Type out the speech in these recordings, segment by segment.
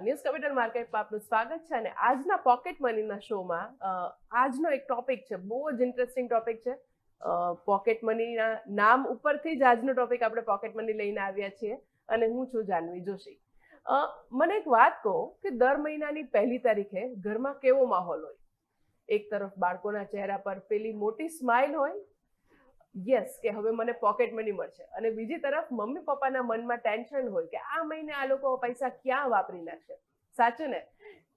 News capital માર્કેટમાં આપનું સ્વાગત છે અને આજના પોકેટ મનીના શોમાં આજનો એક ટોપિક છે, બહુ જ ઇન્ટરેસ્ટિંગ ટોપિક છે. પોકેટ મનીના નામ ઉપરથી જ આજનો ટોપિક આપણે પોકેટ મની લઈને આવ્યા છીએ અને હું છું જાનવી જોશી. મને એક વાત કહો કે દર મહિનાની 1 તારીખે ઘરમાં કેવો માહોલ હોય? એક તરફ બાળકોના ચહેરા પર પેલી મોટી સ્માઇલ હોય, યસ કે હવે મને પોકેટ મની મળશે, અને બીજી તરફ મમ્મી પપ્પાના મનમાં ટેન્શન હોય કે આ મહિને આ લોકો પૈસા ક્યાં વાપરી નાખશે. સાચું ને?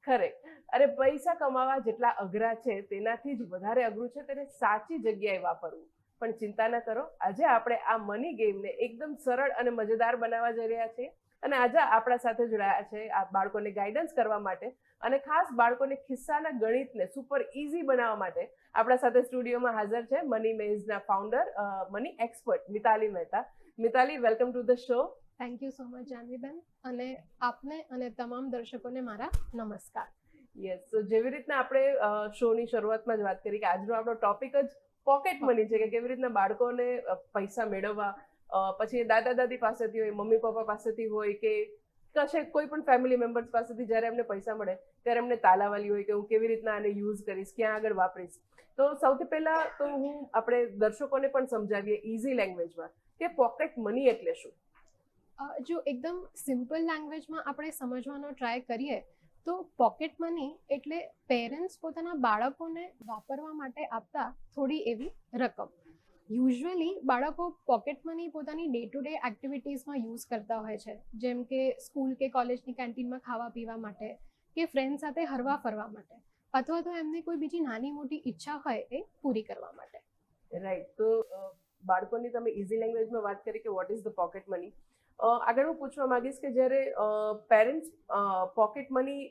ખરે અરે પૈસા કમાવા જેટલા અઘરા છે તેનાથી જ વધારે અઘરું છે તેને સાચી જગ્યાએ વાપરવું. પણ ચિંતા ન કરો, આજે આપણે આ મની ગેમને એકદમ સરળ અને મજેદાર બનાવવા જઈ રહ્યા છીએ. અને આજે આપણા સાથે જોડાયા છે આ બાળકોને ગાઈડન્સ કરવા માટે અને ખાસ બાળકોને ખિસ્સાના ગણિતને સુપર ઇઝી બનાવવા માટે આપણા સાથે સ્ટુડિયોમાં હાજર છે મની મેઝના founder, money expert Mitali Mehta. Mitali, welcome to the show. Thank you so much જાનવીબેન, અને આપને અને તમામ દર્શકોને મારા નમસ્કાર. યસ, તો જેવી રીતના આપણે શોની શરૂઆતમાં જ વાત કરી કે આજનો આપણો ટોપિક જ પોકેટ મની છે, કે કેવી રીતના બાળકોને પૈસા મેળવવા, પછી દાદા દાદી પાસેથી હોય, મમ્મી પપ્પા પાસેથી હોય કે કશે કોઈ પણ ફેમિલી મેમ્બર્સ પાસેથી જ્યારે એમને પૈસા મળે ત્યારે એમને તાલાવાલી હોય કે હું કેવી રીતના આને યુઝ કરીશ, ક્યાં આગળ વાપરીશ. તો સૌથી પહેલા તો આપણે દર્શકોને પણ સમજાવીએ ઇઝી લેંગ્વેજમાં કે પોકેટ મની એટલે શું. જો એકદમ સિમ્પલ લેંગ્વેજમાં આપણે સમજવાનો ટ્રાય કરીએ તો પોકેટ મની એટલે પેરેન્ટ્સ પોતાના બાળકોને વાપરવા માટે આપતા થોડી એવી રકમ. યુઝ્યુઅલી બાળકો પોકેટ મની પોતાની ડે ટુ ડે એક્ટિવિટીઝમાં યુઝ કરતા હોય છે, જેમ કે સ્કૂલ કે કોલેજની કેન્ટીનમાં ખાવા પીવા માટે, કે ફ્રેન્ડ સાથે હરવા ફરવા માટે, અથવા તો એમને કોઈ બીજી નાની મોટી ઈચ્છા હોય એ પૂરી કરવા માટે. રાઈટ. તો બાળકોની તમે ઇઝી લેંગ્વેજમાં વાત કરી કે what is the pocket money. આગળ હું પૂછવા માંગીશ કે જ્યારે પેરેન્ટ્સ પોકેટ મની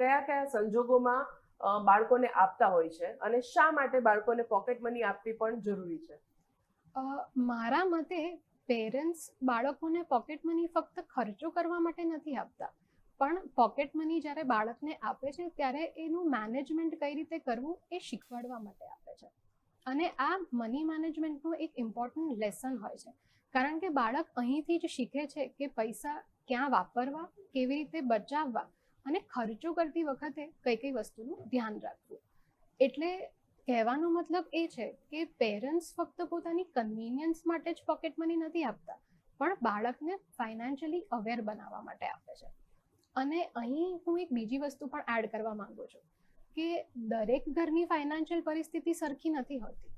કયા કયા સંજોગોમાં બાળકોને આપતા હોય છે અને શા માટે બાળકોને પોકેટ મની આપવી પણ જરૂરી છે? મારા મતે પેરેન્ટ્સ બાળકોને પોકેટ મની ફક્ત ખર્ચો કરવા માટે નથી આપતા, પણ પોકેટ મની જ્યારે બાળકને આપે છે ત્યારે એનું મેનેજમેન્ટ કઈ રીતે કરવું એ શીખવાડવા માટે આપે છે. અને આ મની મેનેજમેન્ટનું એક ઇમ્પોર્ટન્ટ લેસન હોય છે, કારણ કે બાળક અહીંથી જ શીખે છે કે પૈસા ક્યાં વાપરવા, કેવી રીતે બચાવવા અને ખર્ચો કરતી વખતે કઈ કઈ વસ્તુનું ધ્યાન રાખવું. એટલે કહેવાનો મતલબ એ છે કે પેરેન્ટ્સ ફક્ત પોતાની કન્વીનિયન્સ માટે જ પોકેટ મની નથી આપતા, પણ બાળકને ફાઇનાન્શિયલી અવેર બનાવવા માટે આપે છે. અને અહીં હું એક બીજી વસ્તુ પણ એડ કરવા માંગુ છું કે દરેક ઘરની ફાઇનાન્શિયલ પરિસ્થિતિ સરખી નથી હોતી.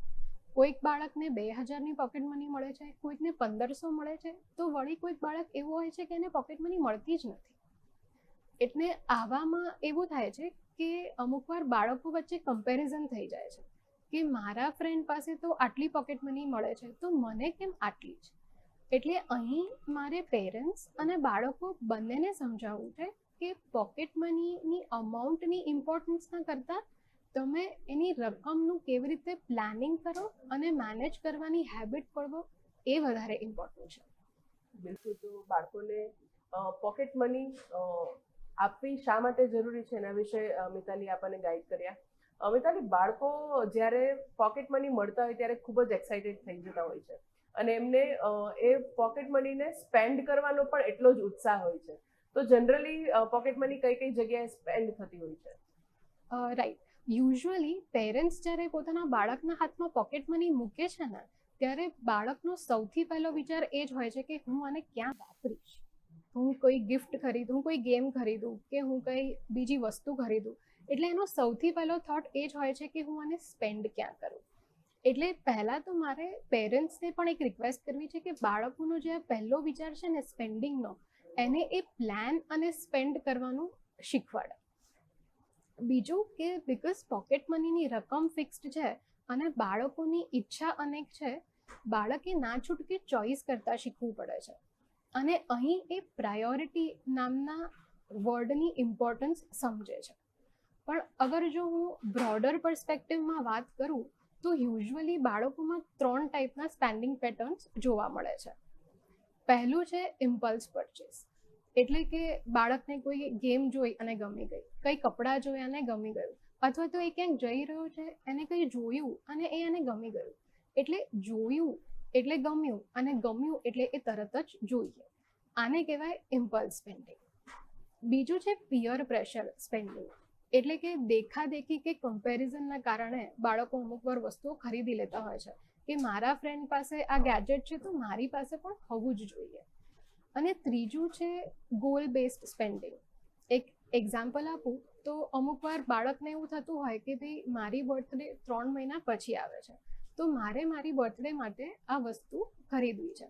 કોઈક બાળકને 2000ની પોકેટ મની મળે છે, કોઈકને 1500 મળે છે, તો વળી કોઈક બાળક એવું હોય છે કે એને પોકેટ મની મળતી જ નથી. એટલે આવામાં એવું થાય છે કે અમુક વાર બાળકો વચ્ચે કમ્પેરિઝન થઈ જાય છે કે મારા ફ્રેન્ડ પાસે તો આટલી પોકેટ મની મળે છે તો મને કેમ આટલી જ. એટલે અહીં મારે પેરેન્ટ્સ અને બાળકો બંનેને સમજાવવું છે કે પોકેટ મનીની અમાઉન્ટની ઇમ્પોર્ટન્સના કરતાં તમે એની રકમનું કેવી રીતે પ્લાનિંગ કરો અને મેનેજ કરવાની હેબિટ પડવો એ વધારે ઇમ્પોર્ટન્ટ છે. બિલકુલ. તો બાળકોને પોકેટ મની આપવી શા માટે જરૂરી છે એના વિશે મિતાલી આપણને ગાઈડ કર્યા. મિતાલી, બાળકો જ્યારે પોકેટ મની મળતા હોય ત્યારે ખૂબ જ એક્સાઇટેડ થઈ જતા હોય છે અને એમને એ પોકેટ મનીને સ્પેન્ડ કરવાનો પણ એટલો જ ઉત્સાહ હોય છે. તો જનરલી પોકેટ મની કઈ કઈ જગ્યાએ સ્પેન્ડ થતી હોય છે? રાઈટ. યુઝ્યુઅલી પેરેન્ટ્સ જ્યારે પોતાના બાળકના હાથમાં પોકેટ મની મૂકે છે ને ત્યારે બાળકનો સૌથી પહેલો વિચાર એ જ હોય છે કે હું આને ક્યાં વાપરીશ. હું કોઈ ગિફ્ટ ખરીદું, કોઈ ગેમ ખરીદું, કે હું કઈ બીજી વસ્તુ ખરીદું. એટલે એનો સૌથી પહેલો થોટ એ જ હોય છે કે હું આને સ્પેન્ડ ક્યાં કરું. એટલે પહેલાં તો મારે પેરેન્ટ્સને પણ એક રિક્વેસ્ટ કરવી છે કે બાળકોનો જે પહેલો વિચાર છે ને સ્પેન્ડિંગનો, એને એ પ્લાન અને સ્પેન્ડ કરવાનું શીખવાડે. બીજું કે બિકોઝ પોકેટ મનીની રકમ ફિક્સ્ડ છે અને બાળકોની ઈચ્છા અનેક છે, બાળકે ના છૂટકે ચોઈસ કરતા શીખવું પડે છે. અને અહીં એ પ્રાયોરિટી નામના વર્ડની ઇમ્પોર્ટન્સ સમજે છે. પણ અગર જો હું બ્રોડર પર્સપેક્ટિવમાં વાત કરું તો યુઝ્યુઅલી બાળકોમાં 3 ટાઈપના સ્પેન્ડિંગ પેટર્ન્સ જોવા મળે છે. પહેલું છે ઇમ્પલ્સ પરચેસ, એટલે કે બાળકને કોઈ ગેમ જોઈ અને ગમી ગઈ, કંઈ કપડાં જોઈ અને ગમી ગયું, અથવા તો એ ક્યાંક જઈ રહ્યો છે, એને કંઈ જોયું અને એ એને ગમી ગયું. એટલે જોયું એટલે ગમ્યું અને ગમ્યું એટલે એ તરત જ જોઈએ. આને કહેવાય ઇમ્પલ્સ સ્પેન્ડિંગ. બીજું છે પિયર પ્રેશર સ્પેન્ડિંગ, એટલે કે દેખાદેખી કે કમ્પેરિઝનના કારણે બાળકો અમુક વાર વસ્તુઓ ખરીદી લેતા હોય છે કે મારા ફ્રેન્ડ પાસે આ ગેજેટ છે તો મારી પાસે પણ હોવું જ જોઈએ. અને ત્રીજું છે ગોલ બેઝડ સ્પેન્ડિંગ. એક એક્ઝામ્પલ આપું તો અમુક વાર બાળકને એવું થતું હોય કે ભાઈ મારી બર્થડે 3 મહિના પછી આવે છે તો મારે મારી બર્થડે માટે આ વસ્તુ ખરીદવી છે.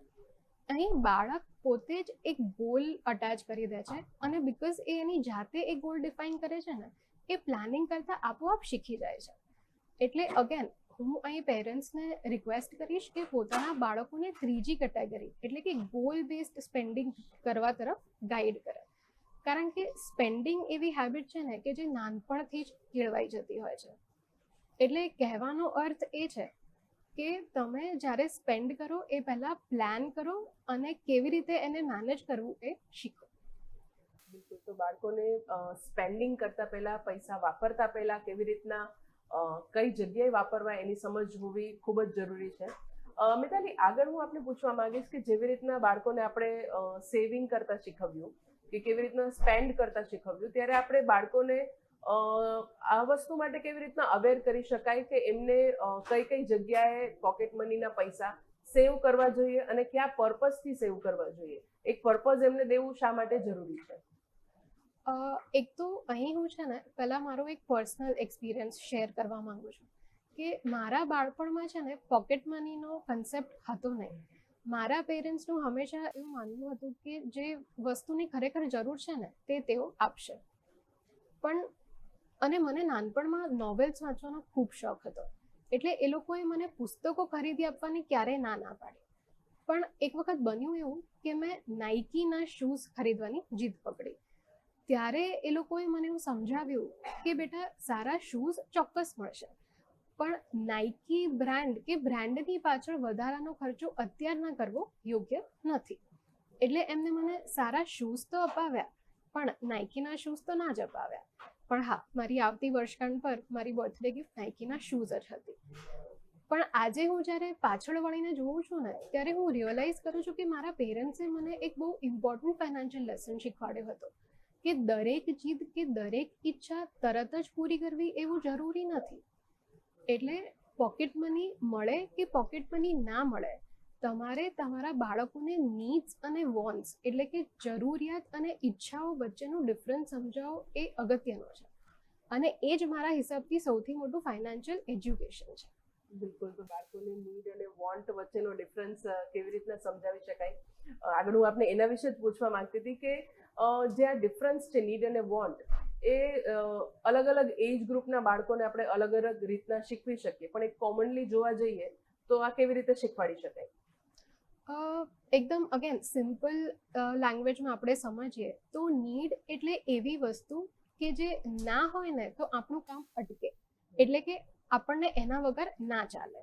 અહીં બાળક પોતે જ એક ગોલ અટેચ કરી દે છે અને બિકોઝ એ એની જાતે એ ગોલ ડિફાઇન કરે છે ને, એ પ્લાનિંગ કરતાં આપોઆપ શીખી જાય છે. એટલે અગેન હું અહીં પેરેન્ટ્સને રિક્વેસ્ટ કરીશ કે પોતાના બાળકોને ત્રીજી કેટેગરી એટલે કે ગોલ બેઝડ સ્પેન્ડિંગ કરવા તરફ ગાઈડ કરે. કારણ કે સ્પેન્ડિંગ એવી હેબિટ છે ને કે જે નાનપણથી જ કેળવાઈ જતી હોય છે. એટલે કહેવાનો અર્થ એ છે કે તમે જ્યારે સ્પેન્ડ કરો એ પહેલાં પ્લાન કરો અને કેવી રીતે એને મેનેજ કરવું એ શીખો. બિલકુલ. તો બાળકોને સ્પેન્ડિંગ કરતા પહેલા, પૈસા વાપરતા પહેલા કેવી રીતના કઈ જગ્યાએ વાપરવા એની સમજ હોવી ખૂબ જ જરૂરી છે. મિતાલી, આગળ હું આપને પૂછવા માંગીશ કે જેવી રીતના બાળકોને આપણે સેવિંગ કરતા શીખવ્યું કે કેવી રીતના સ્પેન્ડ કરતા શીખવ્યું, ત્યારે આપણે બાળકોને આ વસ્તુ માટે કેવી રીતના અવેર કરી શકાય કે એમને કઈ કઈ જગ્યાએ પોકેટ મનીના પૈસા સેવ કરવા જોઈએ અને કયા પર્પઝથી સેવ કરવા જોઈએ? એક પર્પઝ એમને દેવું શા માટે જરૂરી છે? એક તો અહીં હું છે ને પહેલાં મારો એક પર્સનલ એક્સપિરિયન્સ શેર કરવા માંગુ છું કે મારા બાળપણમાં છે ને પોકેટ મનીનો કન્સેપ્ટ હતો નહીં. મારા પેરેન્ટ્સનું હંમેશા એવું માનવું હતું કે જે વસ્તુની ખરેખર જરૂર છે ને તે તેઓ આપશે. પણ અને મને નાનપણમાં નોવેલ્સ વાંચવાનો ખૂબ શોખ હતો, એટલે એ લોકોએ મને પુસ્તકો ખરીદી આપવાની ક્યારેય ના પાડી. પણ એક વખત બન્યું એવું કે મેં નાઇકીના શૂઝ ખરીદવાની જીદ પકડી. ત્યારે એ લોકોએ મને એવું સમજાવ્યું કે બેટા સારા શૂઝ ચોક્કસ મળશે, પણ નાઇકી બ્રાન્ડ કે બ્રાન્ડની પાછળ વધારાનો ખર્ચો અત્યારના કરવો યોગ્ય નથી. એટલે એમને મને સારા શૂઝ તો અપાવ્યા પણ નાઇકીના શૂઝ તો ના જ અપાવ્યા. પણ હા, મારી આવતી વર્ષગાંઠ પર મારી બર્થડે ગિફ્ટ નાઇકીના શૂઝ જ હતી. પણ આજે હું જ્યારે પાછળ વળીને જોઉં છું ને ત્યારે હું રિયલાઇઝ કરું છું કે મારા પેરેન્ટ્સે મને એક બહુ ઇમ્પોર્ટન્ટ ફાઇનાન્શિયલ લેસન શીખવાડ્યો હતો કે દરેક જીદ કે દરેક ઈચ્છા તરત જ પૂરી કરવી એવું જરૂરી નથી. એટલે પોકેટ મની મળે કે પોકેટ મની ના મળે, તમારે તમારા બાળકોને નીડ્સ અને વોન્ટ્સ એટલે કે જરૂરિયાત અને ઈચ્છાઓ વચ્ચેનું ડિફરન્સ સમજાવો એ અગત્યનો છે. અને એ જ મારા હિસાબથી સૌથી મોટું ફાઇનાન્શિયલ એજ્યુકેશન છે. બિલકુલ. તો બાળકોને નીડ અને વોન્ટ વચ્ચેનો ડિફરન્સ કેવી રીતના સમજાવી શકાય, આગળ હું આપને એના વિશે જ પૂછવા માંગતી હતી કે જે આ ડિફરન્સ છે નીડ અને વોન્ટ, એ અલગ અલગ એજ ગ્રુપના બાળકોને આપણે અલગ અલગ રીતના શીખવી શકીએ, પણ એક કોમનલી જોવા જઈએ તો આ કેવી રીતે શીખવાડી શકાય? એકદમ અગેન સિમ્પલ લેંગ્વેજમાં આપણે સમજીએ તો નીડ એટલે એવી વસ્તુ કે જે ના હોય ને તો આપણું કામ અટકે, એટલે કે આપણને એના વગર ના ચાલે.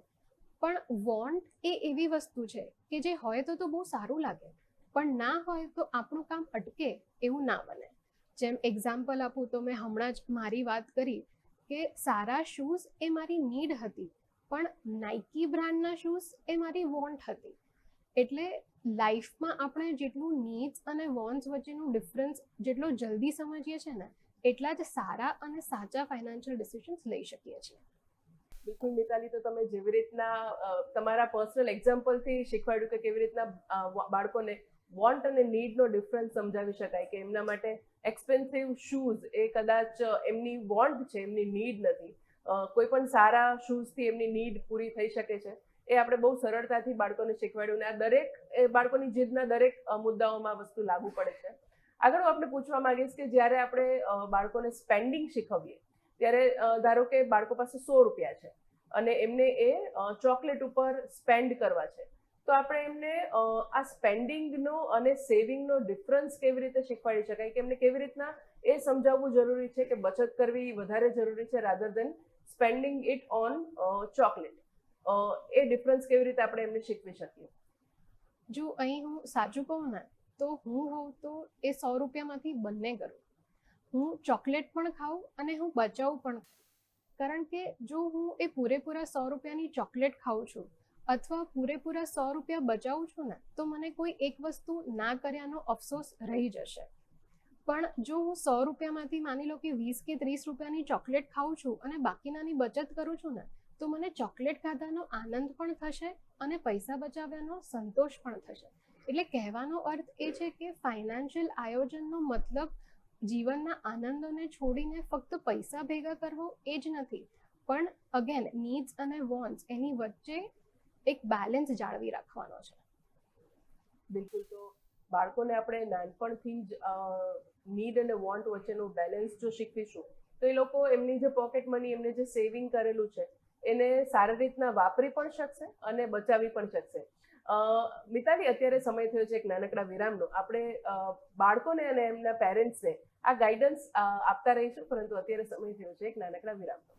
પણ વોન્ટ એ એવી વસ્તુ છે કે જે હોય તો બહુ સારું લાગે, પણ ના હોય તો આપણું કામ અટકે એવું ના બને. જેમ એક્ઝામ્પલ આપું તો મેં હમણાં જ મારી વાત કરી કે સારા શૂઝ એ મારી નીડ હતી, પણ નાઇકી બ્રાન્ડના શૂઝ એ મારી વોન્ટ હતી. એટલે લાઈફમાં આપણે જેટલું નીડ્સ અને વોન્ટ્સ વચ્ચેનું ડિફરન્સ જેટલો જલ્દી સમજીએ છીએ ને એટલા જ સારા અને સાચા ફાઇનાન્શિયલ ડિસિઝન્સ લઈ શકીએ છીએ. બિલકુલ મિતાલી, તો તમે જેવી રીતના તમારા પર્સનલ એક્ઝામ્પલથી શીખવાડ્યું કે કેવી રીતના બાળકોને વોન્ટ અને નીડનો ડિફરન્સ સમજાવી શકાય, કે એમના માટે એક્સપેન્સિવ શૂઝ એ કદાચ એમની વોન્ટ છે, એમની નીડ નથી. કોઈ પણ સારા શૂઝથી એમની નીડ પૂરી થઈ શકે છે, એ આપણે બહુ સરળતાથી બાળકોને શીખવાડ્યું. ને આ દરેક બાળકોની જીદના દરેક મુદ્દાઓમાં વસ્તુ લાગુ પડે છે. આગળ હું આપણે પૂછવા માંગીશ કે જ્યારે આપણે બાળકોને સ્પેન્ડિંગ શીખવીએ ત્યારે ધારો કે બાળકો પાસે 100 રૂપિયા છે અને એમને એ ચોકલેટ ઉપર સ્પેન્ડ કરવા છે, તો આપણે એમને આ સ્પેન્ડિંગનો અને સેવિંગનો ડિફરન્સ કેવી રીતે શીખવાડી શકાય, કે એમને કેવી રીતના એ સમજાવવું જરૂરી છે કે બચત કરવી વધારે જરૂરી છે rather than spending it on chocolate? A difference કેવી રીતે આપણે એમને શીખવી શકીએ? જો અહીં હું સાચું કહું ને તો હું હોઉં તો એ 100 રૂપિયામાંથી બંને કરું. હું ચોકલેટ પણ ખાઉં અને હું બચાવું પણ ખાઉં. કારણ કે જો હું એ પૂરેપૂરા 100 રૂપિયાની ચોકલેટ ખાઉં છું અથવા પૂરેપૂરા 100 રૂપિયા બચાવું છું ને તો મને કોઈ એક વસ્તુ ના કર્યાનો અફસોસ રહી જશે. પણ જો હું 100 રૂપિયામાંથી માની લો કે 20 કે 30 રૂપિયાની ચોકલેટ ખાઉં છું અને બાકીનાની બચત કરું છું ને, તો મને ચોકલેટ ખાધાનો આનંદ પણ થશે અને પૈસા બચાવ્યાનો સંતોષ પણ થશે. એટલે કહેવાનો અર્થ એ છે કે ફાઇનાન્શિયલ આયોજનનો મતલબ જીવનના આનંદોને છોડીને ફક્ત પૈસા ભેગા કરવો એ જ નથી, પણ અગેન નીડ્સ અને વોન્ટ્સ એની વચ્ચે એક બેલેન્સ જાળવી રાખવાનો છે. બિલકુલ. તો બાળકોને આપણે નાનપણથી જ નીડ અને વોન્ટ વચ્ચેનું બેલેન્સ જો શીખવીશું તો એ લોકો એમની જે પોકેટ મની, એમને જે સેવિંગ કરેલું છે એને સારી રીતના વાપરી પણ શકશે અને બચાવી પણ શકશે. મિતાલી, અત્યારે સમય થયો છે એક નાનકડા વિરામનો. આપણે બાળકોને અને એમના પેરેન્ટ્સને આ ગાઈડન્સ આપતા રહીશું, પરંતુ અત્યારે સમય થયો છે એક નાનકડા વિરામનો.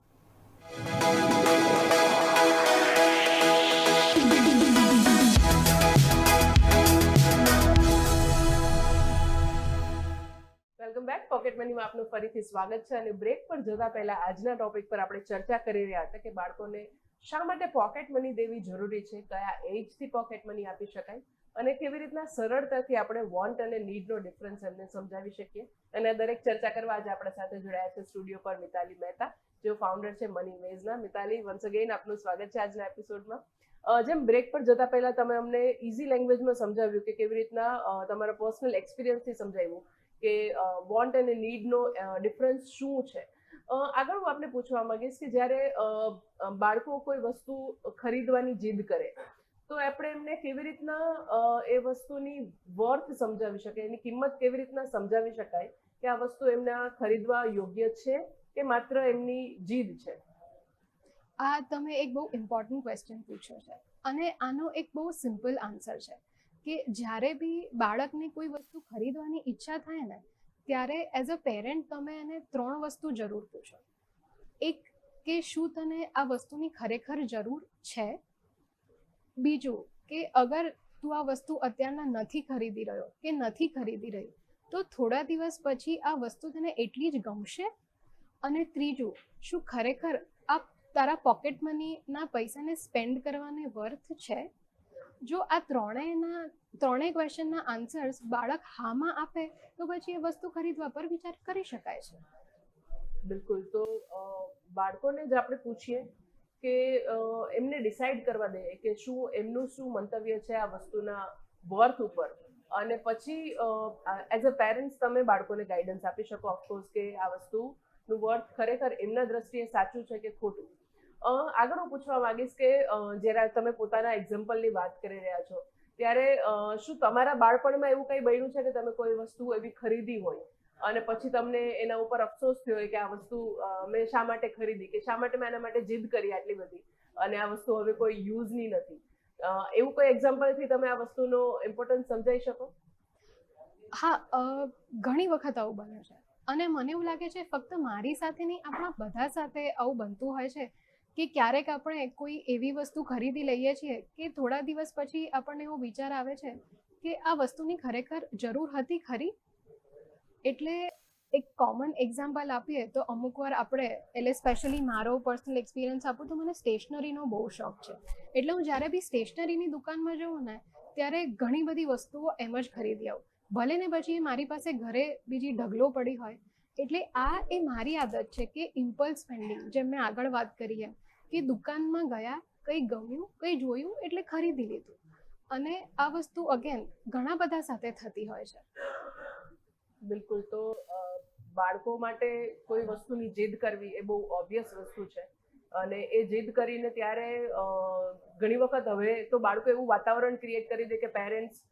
Welcome back. પોકેટ મનીમાં આપનું ફરીથી સ્વાગત છે. અને બ્રેક પર જતા પહેલા આજના ટોપિક પર આપણે ચર્ચા કરી રહ્યા હતા કે બાળકોને શા માટે પોકેટ મની દેવી જરૂરી છે, કયા એજથી પોકેટ મની આપી શકાય અને કેવી રીતના સરળતાથી આપણે વોન્ટ અને નીડનો ડિફરન્સ એમને સમજાવી શકીએ. અને દરેક ચર્ચા કરવા આજે આપણા સાથે જોડાયા છે સ્ટુડિયો પર મિતાલી મહેતા, જેઓ ફાઉન્ડર છે મની વેઝના. મિતાલી, વન્સ અગેન આપનું સ્વાગત છે આજના એપિસોડમાં. જેમ બ્રેક પર જતા પહેલા તમે અમને ઇઝી લેંગ્વેજમાં સમજાવ્યું કે કેવી રીતના તમારા પર્સનલ એક્સપિરિયન્સથી સમજાવ્યું કે વોન્ટ અને નીડનો ડિફરન્સ શું છે. આગળ હું આપને પૂછવા માંગીશ કે જ્યારે બાળકો કોઈ વસ્તુ ખરીદવાની જીદ કરે તો આપણે એમને કેવી રીતના એ વસ્તુની વર્થ સમજાવી શકાય, એની કિંમત કેવી રીતના સમજાવી શકાય કે આ વસ્તુ એમના ખરીદવા યોગ્ય છે કે માત્ર એમની જીદ છે? આ તમે એક બહુ ઇમ્પોર્ટન્ટ ક્વેશ્ચન પૂછ્યો છે અને આનો એક બહુ સિમ્પલ આન્સર છે કે જ્યારે બી બાળકને કોઈ વસ્તુ ખરીદવાની ઈચ્છા થાય ને, ત્યારે એઝ અ પેરેન્ટ તમે એને 3 વસ્તુ જરૂર પૂછો. એક, કે શું તને આ વસ્તુની ખરેખર જરૂર છે? બીજું, કે અગર તું આ વસ્તુ અત્યારના નથી ખરીદી રહ્યો કે નથી ખરીદી રહી તો થોડા દિવસ પછી આ વસ્તુ તને એટલી જ ગમશે? અને ત્રીજું, શું ખરેખર આ તારા પોકેટ મનીના પૈસાને સ્પેન્ડ કરવાને વર્થ છે? જો આ ત્રણેય ક્વેશ્ચનના આન્સર્સ બાળક હામાં આપે તો પછી એ વસ્તુ ખરીદવા પર વિચાર કરી શકાય છે. બિલકુલ. તો બાળકોને જ આપણે પૂછીએ કે એમને ડિસાઈડ કરવા દઈએ કે એમનું શું મંતવ્ય છે આ વસ્તુના વર્થ ઉપર, અને પછી એઝ અ પેરેન્ટ્સ તમે બાળકોને ગાઈડન્સ આપી શકો ઓફકોર્સ કે આ વસ્તુનું વર્થ ખરેખર એમના દ્રષ્ટિએ સાચું છે કે ખોટું. આગળ હું પૂછવા માંગીશ કે જ્યારે તમે પોતાના એક્ઝામ્પલની વાત કરી રહ્યા છો ત્યારે શું તમારા બાળપણમાં એવું કંઈ બન્યું છે કે તમે કોઈ વસ્તુ એવી ખરીદી હોય અને પછી તમને એના ઉપર અફસોસ થયો હોય કે આ વસ્તુ મેં શા માટે ખરીદી, કે શા માટે મેં આના માટે જીદ કરી આટલી બધી અને આ વસ્તુ હવે કોઈ યુઝની નથી? એવું કોઈ એક્ઝામ્પલથી તમે આ વસ્તુનો ઇમ્પોર્ટન્સ સમજાવી શકો? હા, ઘણી વખત આવું બને છે અને મને એવું લાગે છે ફક્ત મારી સાથે નહીં, આપણા બધા સાથે આવું બનતું હોય છે કે ક્યારેક આપણે કોઈ એવી વસ્તુ ખરીદી લઈએ છીએ કે થોડા દિવસ પછી આપણને એવો વિચાર આવે છે કે આ વસ્તુની ખરેખર જરૂર હતી ખરી? એટલે એક કોમન એક્ઝામ્પલ આપીએ તો અમુક વાર આપણે, એટલે સ્પેશિયલી મારો પર્સનલ એક્સપિરિયન્સ આપું તો મને સ્ટેશનરીનો બહુ શોખ છે. એટલે હું જ્યારે બી સ્ટેશનરીની દુકાનમાં જાઉં ને ત્યારે ઘણી બધી વસ્તુઓ એમ જ ખરીદી આવું, ભલે ને પછી મારી પાસે ઘરે બીજી ઢગલો પડી હોય. એટલે આ એ મારી આદત છે કે ઇમ્પલ્સ સ્પેન્ડિંગ, જેમ મેં આગળ વાત કરી એમ, કે દુકાનમાં ગયા, કંઈ ગમ્યું, કંઈ જોયું એટલે ખરીદી લીધું. અને આ વસ્તુ અગેન ઘણા બધા સાથે થતી હોય છે. બિલકુલ. તો બાળકો માટે કોઈ વસ્તુની જીદ કરવી એ બહુ ઓબ્વિયસ વસ્તુ છે અને એ જીદ કરીને ત્યારે ઘણી વખત હવે તો બાળકો એવું વાતાવરણ ક્રિએટ કરી દે કે પેરેન્ટ્સ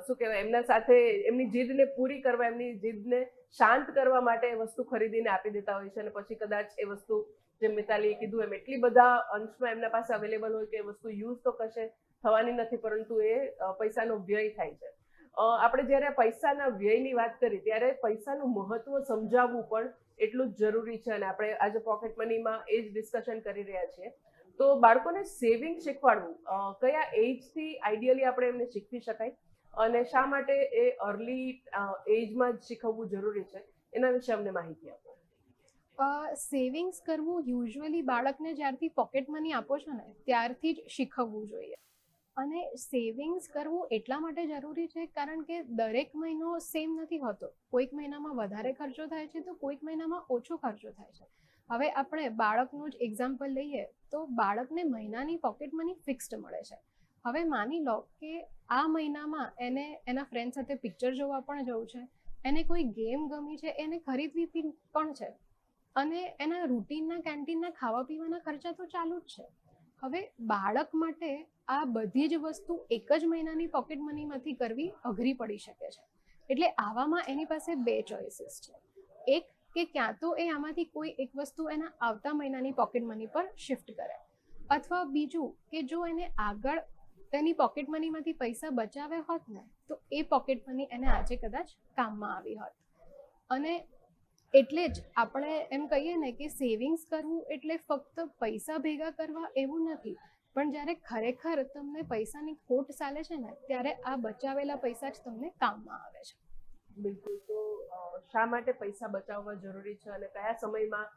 શું કહેવાય, એમના સાથે એમની જીદને પૂરી કરવા, એમની જીદને શાંત કરવા માટે એ વસ્તુ ખરીદીને આપી દેતા હોય છે અને પછી કદાચ એ વસ્તુ, જેમ મિતાલીએ કીધું એમ, એટલી બધા અંશમાં એમના પાસે અવેલેબલ હોય કે એ વસ્તુ યુઝ તો કશે થવાની નથી, પરંતુ એ પૈસાનો વ્યય થાય છે. આપણે જ્યારે પૈસાના વ્યયની વાત કરી ત્યારે પૈસાનું મહત્વ સમજાવવું પણ એટલું જ જરૂરી છે અને આપણે આજે પોકેટ મનીમાં એ જ ડિસ્કશન કરી રહ્યા છીએ. તો બાળકોને સેવિંગ શીખવાડવું કયા એજથી આઈડિયલી આપણે એમને શીખવી શકાય અને શા માટે એ અર્લી એજમાં જ શીખવવું જરૂરી છે, એના વિશે અમને માહિતી આપો. સેવિંગ્સ કરવું યુઝ્યુઅલી બાળકને જ્યારથી પોકેટ મની આપો છો ને ત્યારથી જ શીખવવું જોઈએ. અને સેવિંગ્સ કરવું એટલા માટે જરૂરી છે કારણ કે દરેક મહિનો સેમ નથી હોતો. કોઈક મહિનામાં વધારે ખર્ચો થાય છે તો કોઈક મહિનામાં ઓછો ખર્ચો થાય છે. હવે આપણે બાળકનું જ એક્ઝામ્પલ લઈએ તો બાળકને મહિનાની પોકેટ મની ફિક્સ્ડ મળે છે. હવે માની લો કે આ મહિનામાં એને એના ફ્રેન્ડ સાથે પિક્ચર જોવા પણ જવું છે, એને કોઈ ગેમ ગમી છે એને ખરીદવી પણ છે, અને એના રૂટીનના કેન્ટીનના ખાવા પીવાના ખર્ચા તો ચાલુ જ છે. હવે બાળક માટે આ બધી જ વસ્તુ એક જ મહિનાની પોકેટ મનીમાંથી કરવી અઘરી પડી શકે છે. એટલે આવામાં એની પાસે બે ચોઇસીસ છે. એક કે ક્યાં તો એ આમાંથી કોઈ એક વસ્તુ એના આવતા મહિનાની પોકેટ મની પર શિફ્ટ કરે, અથવા બીજું કે જો એને આગળ તેની પોકેટ મનીમાંથી પૈસા બચાવ્યા હોત ને તો એ પોકેટ મની એને આજે કદાચ કામમાં આવી હોત. અને એટલે જ આપણે એમ કહીએ ને કે સેવિંગ્સ કરવું એટલે ફક્ત પૈસા ભેગા કરવા એવું નથી, પણ જ્યારે ખરેખર તમને પૈસાની ખોટ ચાલે છે ને ત્યારે આ બચાવેલા પૈસા જ તમને કામમાં આવે છે. બિલકુલ. તો શા માટે પૈસા બચાવવા જરૂરી છે અને કયા સમયમાં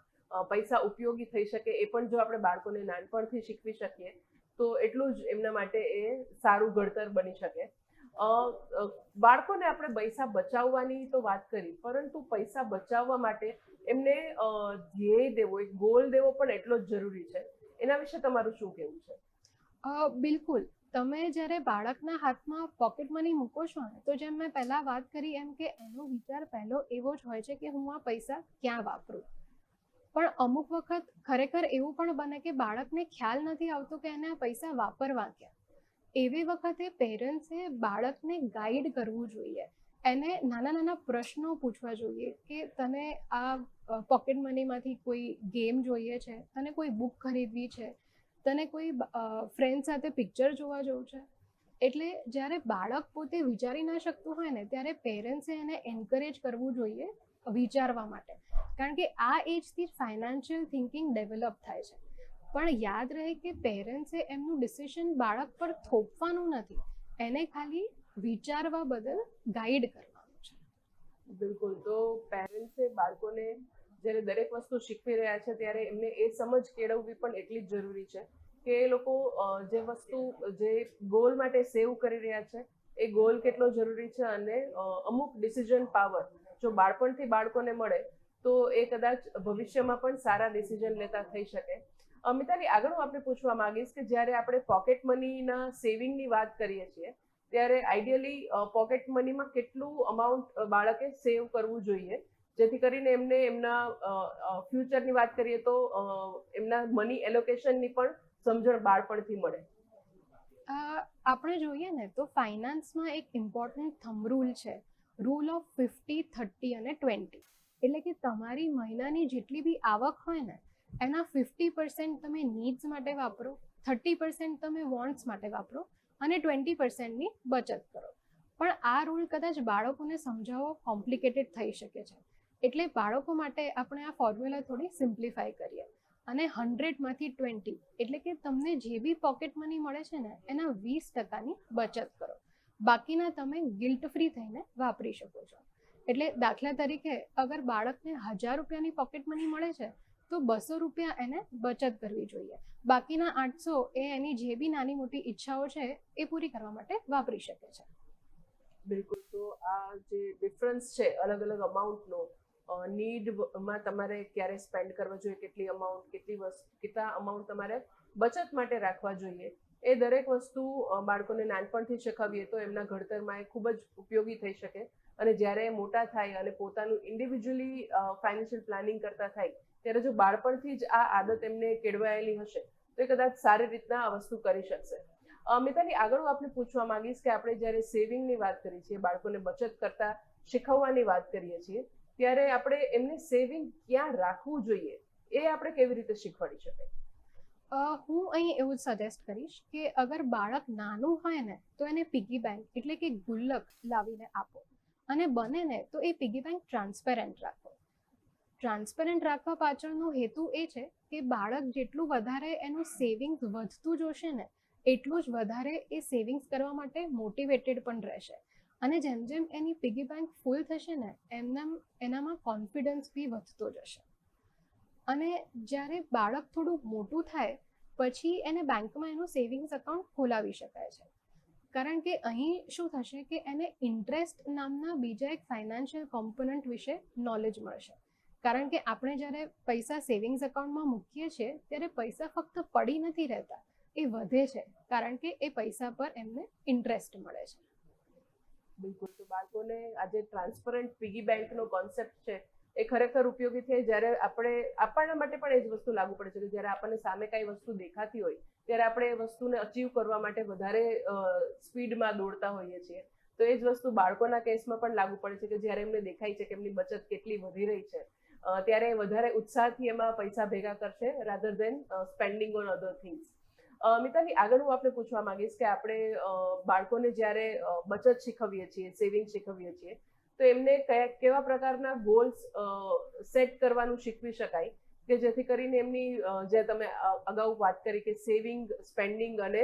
પૈસા ઉપયોગી થઈ શકે એ પણ જો આપણે બાળકોને નાનપણથી શીખવી શકીએ તો એટલું જ એમના માટે એ સારું ઘડતર બની શકે. બાળકોને આપણે પૈસા બચાવવાની તો વાત કરી, પરંતુ પૈસા બચાવવા માટે એમને ધ્યેય દેવો, એક ગોલ દેવો પણ એટલો જ જરૂરી છે. એના વિશે તમારું શું કહેવું છે? બિલકુલ. તમે જ્યારે બાળકના હાથમાં પોકેટ મની મૂકો છો ને તો જેમ મેં પહેલાં વાત કરી એમ કે એનો વિચાર પહેલો એવો જ હોય છે કે હું આ પૈસા ક્યાં વાપરું. પણ અમુક વખત ખરેખર એવું પણ બને કે બાળકને ખ્યાલ નથી આવતો કે એને આ પૈસા વાપરવા ક્યાં. એવી વખતે પેરેન્ટ્સે બાળકને ગાઈડ કરવું જોઈએ. એને નાના નાના પ્રશ્નો પૂછવા જોઈએ કે તને આ પોકેટ મનીમાંથી કોઈ ગેમ જોઈએ છે, તને કોઈ બુક ખરીદવી છે, તને કોઈ ફ્રેન્ડ સાથે પિક્ચર જોવા જવું છે. એટલે જ્યારે બાળક પોતે વિચારી ના શકતું હોય ને ત્યારે પેરેન્ટ્સે એને એન્કરેજ કરવું જોઈએ વિચારવા માટે, કારણ કે આ એજથી ફાઇનાન્શિયલ થિંકિંગ ડેવલપ થાય છે. પણ યાદ રહે કે પેરેન્ટ્સે એમનું ડિસિઝન બાળક પર થોપવાનું નથી, એને ખાલી વિચારવા બદલ ગાઈડ કરવાનું છે. બિલકુલ. તો પેરેન્ટ્સે બાળકોને જ્યારે દરેક વસ્તુ શીખવી રહ્યા છે ત્યારે એમને એ સમજ કેળવવી પણ એટલી જ જરૂરી છે કે એ લોકો જે વસ્તુ જે ગોલ માટે સેવ કરી રહ્યા છે એ ગોલ કેટલો જરૂરી છે, અને અમુક ડિસિઝન પાવર જો બાળપણથી બાળકોને મળે તો એ કદાચ ભવિષ્યમાં પણ સારા ડિસિઝન લેતા થઈ શકે. મિતાલી, આગળ હું આપણે પૂછવા માંગીશ કે જ્યારે આપણે પોકેટ મનીના સેવિંગની વાત કરીએ છીએ ત્યારે આઈડિયલી પોકેટ મનીમાં કેટલું અમાઉન્ટ બાળકે સેવ કરવું જોઈએ જેથી કરીને એમને એમના ફ્યુચરની વાત કરીએ તો એમના મની એલોકેશનની પણ સમજણ બાળપણથી મળે. આપણે જોઈએ ને તો ફાઇનાન્સમાં એક ઇમ્પોર્ટન્ટ થંબ રૂલ છે, રૂલ ઓફ 50, 30 અને 20. એટલે કે તમારી મહિનાની જેટલી બી આવક હોય ને એના 50% તમે નીડ્સ માટે વાપરો, 30% તમે વોન્ટ્સ માટે વાપરો અને 20%ની બચત કરો. પણ આ રૂલ કદાચ બાળકોને સમજાવવો કોમ્પ્લિકેટેડ થઈ શકે છે, એટલે બાળકો માટે આપણે આ ફોર્મ્યુલા થોડી સિમ્પ્લિફાય કરીએ અને 100માંથી 20 એટલે કે તમને જે બી પોકેટ મની મળે છે ને એના 20%ની બચત કરો. બાકીના તમે ગિલ્ટ ફ્રી થઈને વાપરી શકો છો. એટલે દાખલા તરીકે અગર બાળકને 1000 રૂપિયાની પોકેટ મની મળે છે તો 200 રૂપિયા એને બચત કરવી જોઈએ. બાકીના 800 એ એની જે બી નાની મોટી ઈચ્છાઓ છે એ પૂરી કરવા માટે વાપરી શકે છે. બિલકુલ. તો આ જે ડિફરન્સ છે અલગ અલગ અમાઉન્ટનો, નીડમાં તમારે ક્યારે સ્પેન્ડ કરવા જોઈએ, કેટલી અમાઉન્ટ, કેટલા અમાઉન્ટ તમારે બચત માટે રાખવા જોઈએ, એ દરેક વસ્તુ બાળકોને નાનપણથી શીખવીએ તો એમના ઘડતરમાં એ ખૂબ જ ઉપયોગી થઈ શકે. અને જ્યારે મોટા થાય અને પોતાનું ઇન્ડિવિજ્યુઅલી ફાઇનાન્શિયલ પ્લાનિંગ કરતા થાય ત્યારે જો બાળપણથી જ આ આદત એમને કેળવાયેલી હશે તો એ કદાચ સારી રીતના આ વસ્તુ કરી શકશે. મિતાલી, આગળ હું આપણે પૂછવા માંગીશ કે આપણે જ્યારે સેવિંગની વાત કરીએ છીએ, બાળકોને બચત કરતા શીખવવાની વાત કરીએ છીએ ત્યારે આપણે એમને સેવિંગ ક્યાં રાખવું જોઈએ એ આપણે કેવી રીતે શીખવાડી શકાય? હું અહીં એવું સજેસ્ટ કરીશ કે અગર બાળક નાનું હોય ને તો એને પિગી બેંક એટલે કે ગુલ્લક લાવીને આપો, અને બને ને તો એ પિગી બેંક ટ્રાન્સપેરન્ટ રાખો. ટ્રાન્સપેરન્ટ રાખવા પાછળનો હેતુ એ છે કે બાળક જેટલું વધારે એનું સેવિંગ્સ વધતું જોશે ને એટલું જ વધારે એ સેવિંગ્સ કરવા માટે મોટિવેટેડ પણ રહેશે, અને જેમ જેમ એની પિગી બેંક ફૂલ થશે ને એનામાં કોન્ફિડન્સ બી વધતો જશે. અને જ્યારે બાળક થોડું મોટું થાય પછી એને બેંકમાં એનું સેવિંગ્સ એકાઉન્ટ ખોલાવી શકાય છે. કારણ કે અહીં શું થશે કે એને ઇન્ટરેસ્ટ નામના બીજા એક ફાઇનાન્શિયલ કોમ્પોનન્ટ વિશે નોલેજ મળશે. કારણ કે આપણે જ્યારે પૈસા સેવિંગ્સ એકાઉન્ટમાં મૂકીએ છીએ ત્યારે પૈસા ફક્ત પડી નથી રહેતા, એ વધે છે, કારણ કે એ પૈસા પર એમને ઇન્ટરેસ્ટ મળે છે. બિલકુલ. તો બાળકોને આજે ટ્રાન્સપરન્ટ પિગી બેંકનો કોન્સેપ્ટ છે એ ખરેખર ઉપયોગી થાય જ્યારે આપણા માટે પણ એ જ વસ્તુ લાગુ પડે છે કે જ્યારે આપણને સામે કાંઈ વસ્તુ દેખાતી હોય ત્યારે આપણે એ વસ્તુને અચીવ કરવા માટે વધારે સ્પીડમાં દોડતા હોઈએ છીએ. તો એ જ વસ્તુ બાળકોના કેસમાં પણ લાગુ પડે છે કે જ્યારે એમને દેખાય છે કે એમની બચત કેટલી વધી રહી છે ત્યારે વધારે ઉત્સાહથી એમાં પૈસા ભેગા કરશે rather than spending on other things. Mitali, આગળ હું આપણે પૂછવા માંગીશ કે આપણે બાળકોને જ્યારે બચત શીખવીએ છીએ, સેવિંગ શીખવીએ છીએ, તો એમને કેવા પ્રકારના ગોલ્સ સેટ કરવાનું શીખવી શકાય કે જેથી કરીને એમની જે તમે અગાઉ વાત કરી કે સેવિંગ, સ્પેન્ડિંગ અને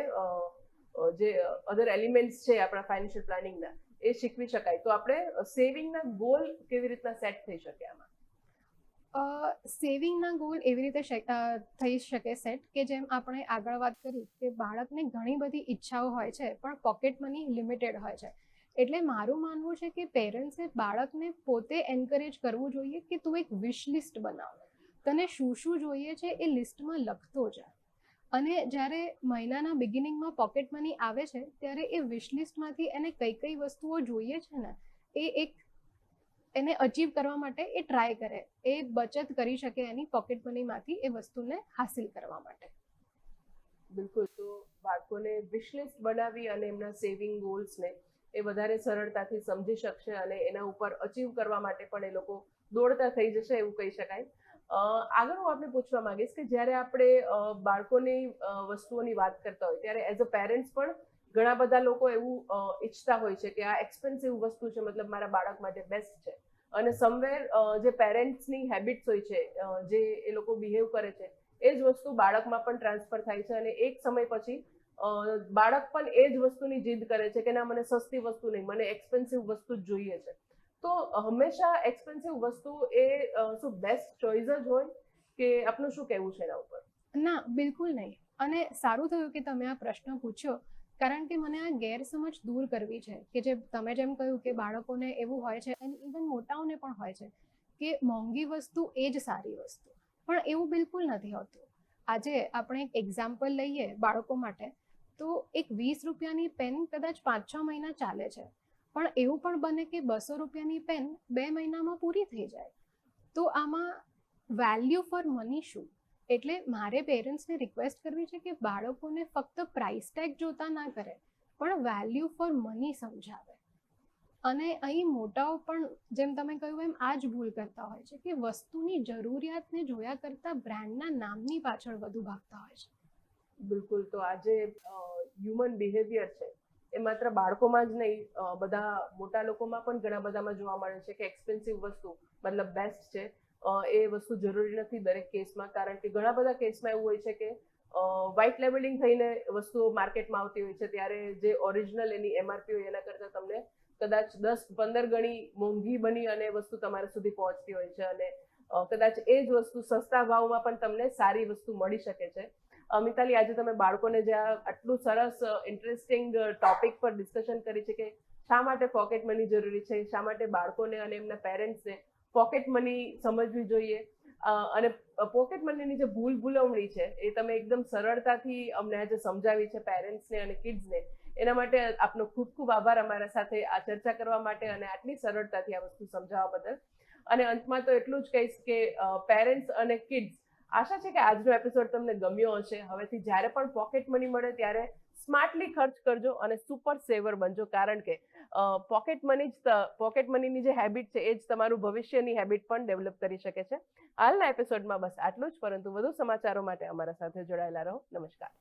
જે અધર એલિમેન્ટ્સ છે આપણા ફાઇનાન્શિયલ પ્લાનિંગના એ શીખવી શકાય. તો આપણે સેવિંગના ગોલ કેવી રીતના સેટ થઈ શકે આમાં? સેવિંગના ગોલ એવી રીતે થઈ શકે સેટ કે જેમ આપણે આગળ વાત કરી કે બાળકને ઘણી બધી ઈચ્છાઓ હોય છે પણ પોકેટ મની લિમિટેડ હોય છે. એટલે મારું માનવું છે કે પેરેન્ટ્સે બાળકને પોતે એન્કરેજ કરવું જોઈએ કે તું એક વિશ લિસ્ટ બનાવ, તને શું શું જોઈએ છે એ લિસ્ટમાં લખતો જા. અને જ્યારે મહિનાના બિગિનિંગમાં પોકેટ મની આવે છે ત્યારે એ વિશ લિસ્ટમાંથી એને કઈ કઈ વસ્તુઓ જોઈએ છે ને એ એને અચીવ કરવા માટે એ ટ્રાય કરે, એ બચત કરી શકે એની પોકેટ મનીમાંથી એ વસ્તુને હાસિલ કરવા માટે. બિલકુલ. તો બાળકોને વિશ લિસ્ટ બનાવી અને એમના સેવિંગ ગોલ્સને એ વધારે સરળતાથી સમજી શકશે અને એના ઉપર અચીવ કરવા માટે પણ એ લોકો દોડતા થઈ જશે એવું કહી શકાય. આગળ હું આપણે પૂછવા માંગીશ કે જ્યારે આપણે બાળકોની વસ્તુઓની વાત કરતા હોય ત્યારે એઝ અ પેરેન્ટ્સ પણ ઘણા બધા લોકો એવું ઈચ્છતા હોય છે કે આ એક્સપેન્સિવ વસ્તુ છે, મતલબ મારા બાળક માટે બેસ્ટ છે, અને સમવેર જે પેરેન્ટ્સની હેબિટ્સ હોય છે, જે એ લોકો બિહેવ કરે છે, એ જ વસ્તુ બાળકમાં પણ ટ્રાન્સફર થાય છે અને એક સમય પછી બાળક પણ એ જ વસ્તુની જીદ કરે છે કે ના, મને સસ્તી વસ્તુ નહીં, મને એક્સપેન્સિવ વસ્તુ જ જોઈએ છે. તો હંમેશા એક્સપેન્સિવ વસ્તુ એ શું બેસ્ટ ચોઇસ જ હોય કે આપનું શું કહેવું છે એના ઉપર? ના, બિલકુલ નહીં. અને સારું થયું કે તમે આ પ્રશ્ન પૂછ્યો, કારણ કે મને આ ગેરસમજ દૂર કરવી છે કે જે તમે જેમ કહ્યું કે બાળકોને એવું હોય છે અને ઇવન મોટાઓને પણ હોય છે કે મોંઘી વસ્તુ એ જ સારી વસ્તુ, પણ એવું બિલકુલ નથી હોતું. આજે આપણે એક એક્ઝામ્પલ લઈએ બાળકો માટે, તો એક 20 રૂપિયાની પેન કદાચ 5-6 મહિના ચાલે છે, પણ એવું પણ બને કે 200 રૂપિયાની પેન 2 મહિનામાં પૂરી થઈ જાય. તો આમાં વેલ્યુ ફોર મની શું? એટલે મારે પેરેન્ટ્સને રિક્વેસ્ટ કરવી છે કે બાળકોને ફક્ત પ્રાઇસ ટેગ જોતા ના કરે, પણ વેલ્યુ ફોર મની સમજાવે. અને અહીં મોટાઓ પણ જેમ તમે કહ્યું એમ આ જ ભૂલ કરતા હોય છે કે વસ્તુની જરૂરિયાતને જોયા કરતા બ્રાન્ડના નામની પાછળ વધુ ભાગતા હોય છે. બિલકુલ. તો આજે હ્યુમન બિહેવિયર છે એ માત્ર બાળકોમાં જ નહીં, બધા મોટા લોકોમાં પણ ઘણા બધામાં જોવા મળે છે કે એક્સપેન્સિવ વસ્તુ મતલબ બેસ્ટ છે એ વસ્તુ જરૂરી નથી દરેક કેસમાં. કારણ કે ઘણા બધા કેસમાં એવું હોય છે કે વ્હાઇટ લેબલિંગ થઈને વસ્તુઓ માર્કેટમાં આવતી હોય છે ત્યારે જે ઓરિજિનલ એની એમઆરપી હોય એના કરતાં તમને કદાચ 10-15 ગણી મોંઘી બની અને વસ્તુ તમારા સુધી પહોંચતી હોય છે અને કદાચ એ જ વસ્તુ સસ્તા ભાવમાં પણ તમને સારી વસ્તુ મળી શકે છે. મિતાલી, આજે તમે બાળકોને જે આટલું સરસ ઇન્ટરેસ્ટિંગ ટોપિક પર ડિસ્કશન કરી છે કે શા માટે પોકેટ મની જરૂરી છે, શા માટે બાળકોને અને એમના પેરેન્ટ્સને પોકેટ મની સમજવી જોઈએ, અને પોકેટ મનીની જે ભૂલભુલવણી છે એ તમે એકદમ સરળતાથી અમને આજે સમજાવી છે પેરેન્ટ્સને અને કિડ્સને. એના માટે આપનો ખૂબ ખૂબ આભાર અમારા સાથે આ ચર્ચા કરવા માટે અને આટલી સરળતાથી આ વસ્તુ સમજાવવા બદલ. અને અંતમાં તો એટલું જ કહીશ કે પેરેન્ટ્સ અને કિડ્સ, આશા છે કે આજનો એપિસોડ તમને ગમ્યો હશે. હવેથી જ્યારે પણ પોકેટ મની મળે ત્યારે સ્માર્ટલી ખર્ચ કરજો અને સુપર સેવર બનજો, કારણ કે પોકેટ મનીની જે હેબિટ છે એ જ તમારું ભવિષ્યની હેબિટ પણ ડેવલપ કરી શકે છે. હાલના એપિસોડમાં બસ આટલું જ, પરંતુ વધુ સમાચારો માટે અમારા સાથે જોડાયેલા રહો. નમસ્કાર.